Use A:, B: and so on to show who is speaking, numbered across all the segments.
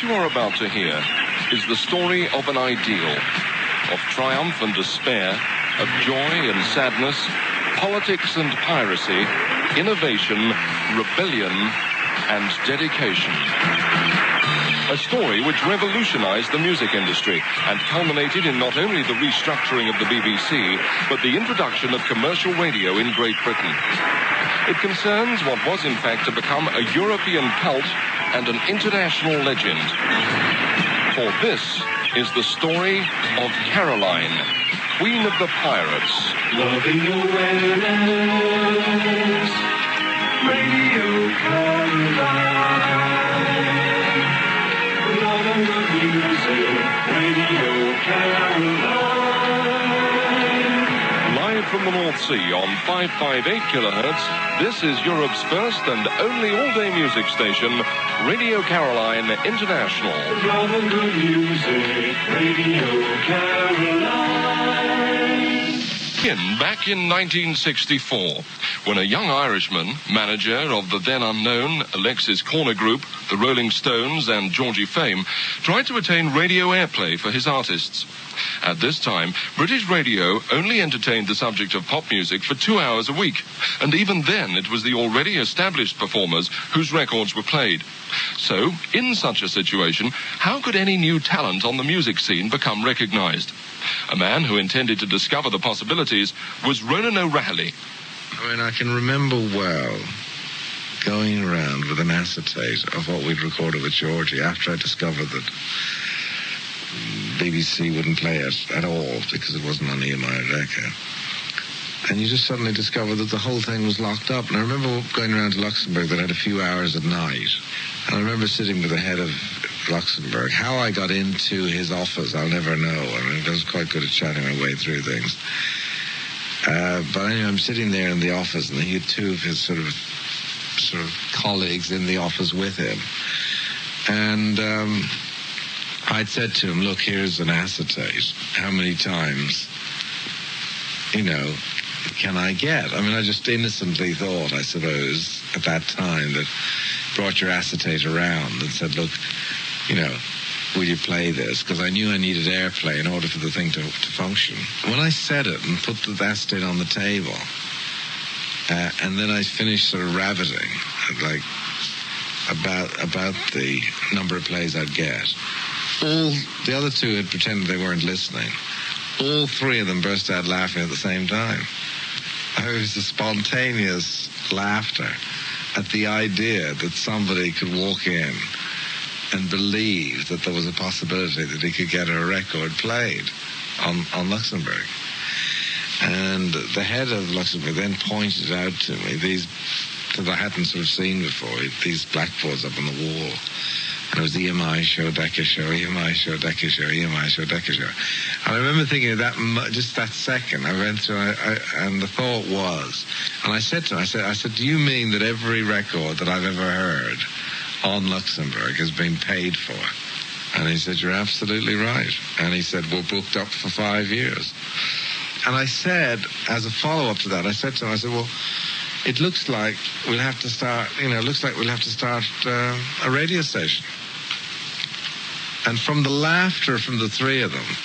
A: What you are about to hear is the story of an ideal, of triumph and despair, of joy and sadness, politics and piracy, innovation, rebellion, and dedication. A story which revolutionized the music industry and culminated in not only the restructuring of the BBC, but the introduction of commercial radio in Great Britain. It concerns what was in fact to become a European cult and an international legend. For this is the story of Caroline, Queen of the Pirates.
B: Loving awareness, Radio Caroline. Love and good music, Radio Caroline.
A: Live from the North Sea on 558 kilohertz, this is Europe's first and only all-day music station, Radio Caroline International.
B: Love and good music, Radio Caroline.
A: Back in 1964, when a young Irishman, manager of the then unknown Alexis Corner Group, the Rolling Stones and Georgie Fame, tried to attain radio airplay for his artists. At this time, British radio only entertained the subject of pop music for 2 hours a week, and even then it was the already established performers whose records were played. So, in such a situation, how could any new talent on the music scene become recognized? A man who intended to discover the possibilities was Ronan O'Rahilly.
C: I mean, I can remember well going around with an acetate of what we'd recorded with Georgie after I discovered that BBC wouldn't play it at all because it wasn't on EMI Decca. And you just suddenly discover that the whole thing was locked up. And I remember going around to Luxembourg that had a few hours at night. And I remember sitting with the head of Luxembourg. How I got into his office, I'll never know. I mean, I was quite good at chatting my way through things. But anyway, I'm sitting there in the office, and he had two of his sort of colleagues in the office with him. And I'd said to him, look, here's an acetate. How many times, can I get? I mean, I just innocently thought, I suppose, at that time, that brought your acetate around and said, look, will you play this? Because I knew I needed airplay in order for the thing to function. When I said it and put the acetate on the table, and then I finished sort of rabbiting, like, about the number of plays I'd get, all the other two had pretended they weren't listening. All three of them burst out laughing at the same time. It was a spontaneous laughter at the idea that somebody could walk in and believe that there was a possibility that he could get a record played on Luxembourg. And the head of Luxembourg then pointed out to me these, that I hadn't sort of seen before, these blackboards up on the wall. And it was EMI show, Decca show, EMI show, Decca show, EMI show, Decca show. And I remember thinking of that, just that second, I went through, and the thought was, and I said to him, I said, do you mean that every record that I've ever heard on Luxembourg has been paid for? And he said, you're absolutely right. And he said, we're booked up for 5 years. And I said, as a follow-up to that, I said to him, well, it looks like we'll have to start, a radio station. And from the laughter from the three of them,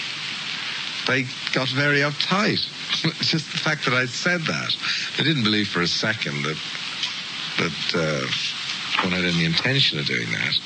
C: they got very uptight. Just the fact that I said that. They didn't believe for a second that one had any intention of doing that.